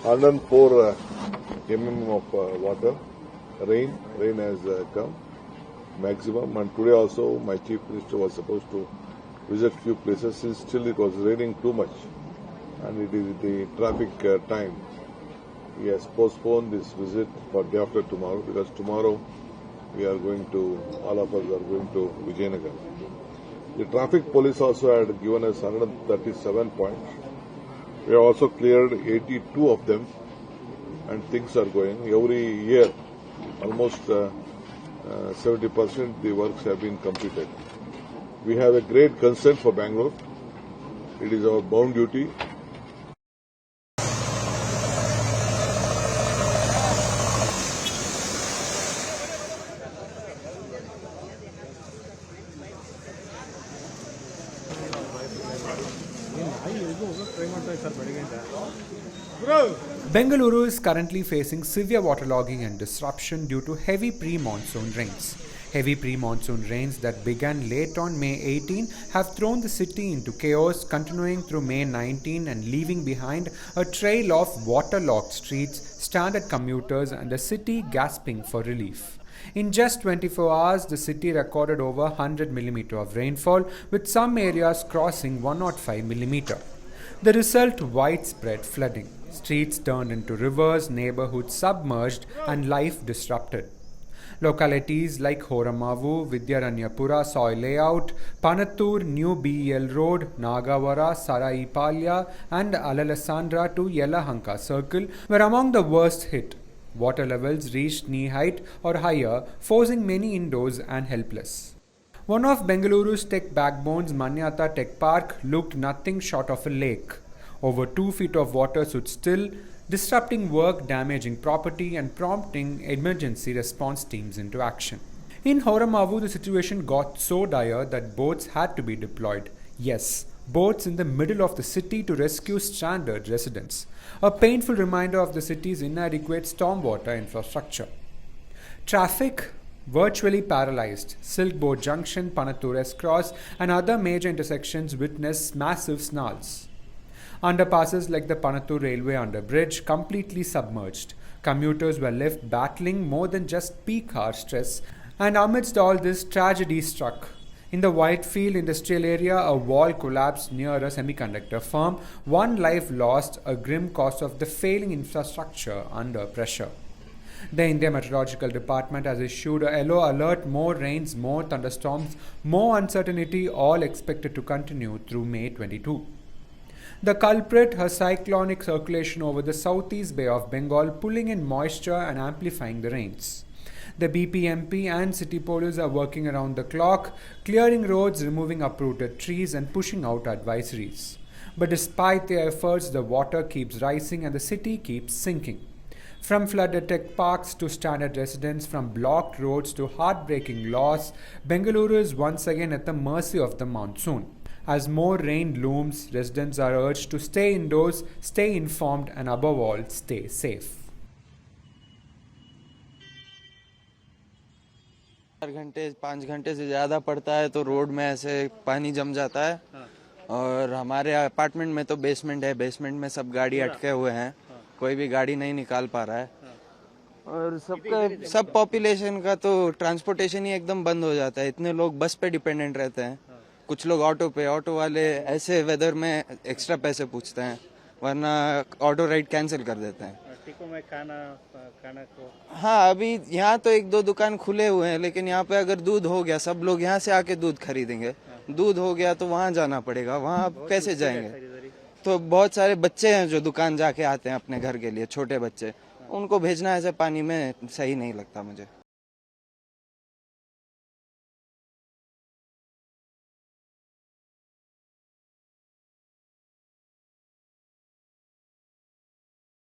104 mm of water. Rain has come maximum, and today also my chief minister was supposed to visit few places. Since still it was raining too much, and it is the traffic time. He has postponed this visit for day after tomorrow, because tomorrow all of us are going to Vijayanagar. The traffic police also had given us 137 points. We have also cleared 82 of them, and things are going. Every year, almost 70% the works have been completed. We have a great concern for Bangalore. It is our bound duty. Bengaluru is currently facing severe waterlogging and disruption due to heavy pre-monsoon rains. Heavy pre-monsoon rains that began late on May 18 have thrown the city into chaos, continuing through May 19 and leaving behind a trail of waterlogged streets, stranded commuters and the city gasping for relief. In just 24 hours, the city recorded over 100 mm of rainfall, with some areas crossing 105 mm. The result, widespread flooding. Streets turned into rivers, neighborhoods submerged, and life disrupted. Localities like Horamavu, Vidyaranyapura soil layout, Panathur, New BEL Road, Nagavara, Saraipalya, and Alalasandra to Yelahanka Circle were among the worst hit. Water levels reached knee height or higher, forcing many indoors and helpless. One of Bengaluru's tech backbones, Manyata Tech Park, looked nothing short of a lake. Over 2 feet of water stood still, disrupting work, damaging property, and prompting emergency response teams into action. In Horamavu, the situation got so dire that boats had to be deployed. Yes, boats in the middle of the city to rescue stranded residents. A painful reminder of the city's inadequate stormwater infrastructure. Traffic virtually paralyzed. Silk Board Junction, Panathur S-Cross, and other major intersections witnessed massive snarls. Underpasses like the Panathur Railway underbridge completely submerged. Commuters were left battling more than just peak hour stress, and amidst all this, tragedy struck. In the Whitefield industrial area, a wall collapsed near a semiconductor firm. One life lost, a grim cost of the failing infrastructure under pressure. The India Meteorological Department has issued a yellow alert: more rains, more thunderstorms, more uncertainty, all expected to continue through May 22. The culprit, a cyclonic circulation over the southeast Bay of Bengal, pulling in moisture and amplifying the rains. The BPMP and city police are working around the clock, clearing roads, removing uprooted trees, and pushing out advisories. But despite their efforts, the water keeps rising and the city keeps sinking. From flooded tech parks to stranded residents, from blocked roads to heartbreaking loss, Bengaluru is once again at the mercy of the monsoon. As more rain looms, residents are urged to stay indoors, stay informed, and above all, stay safe. 4 घंटे 5 घंटे से ज़्यादा पड़ता है तो road में ऐसे पानी जम जाता है। और हमारे अपार्टमेंट में तो बेसमेंट है, बेसमेंट में सब गाड़ी अटके हुए हैं, कोई भी गाड़ी नहीं निकाल पा रहा है। और सब पॉपुलेशन का तो ट्रांसपोर्टेशन ही एकदम बंद हो जाता है। इतने लोग बस पे डिपेंडेंट रहते हैं, कुछ लोग ऑटो पे। ऑटो वाले ऐसे वेदर में एक्स्ट्रा पैसे पूछते हैं, वरना ऑटो राइड कैंसिल कर देते हैं। में खाना को हाँ, अभी यहाँ तो 1-2 दुकान खुले हुए हैं, लेकिन यहाँ पे अगर दूध हो गया, सब लोग यहाँ से आके दूध खरीदेंगे। दूध हो गया तो वहाँ जाना पड़ेगा, वहाँ कैसे जाएंगे? तो बहुत सारे बच्चे हैं जो दुकान जाके आते हैं अपने घर के लिए, छोटे बच्चे, उनको भेजना ऐसे पानी में सही नहीं लगता मुझे।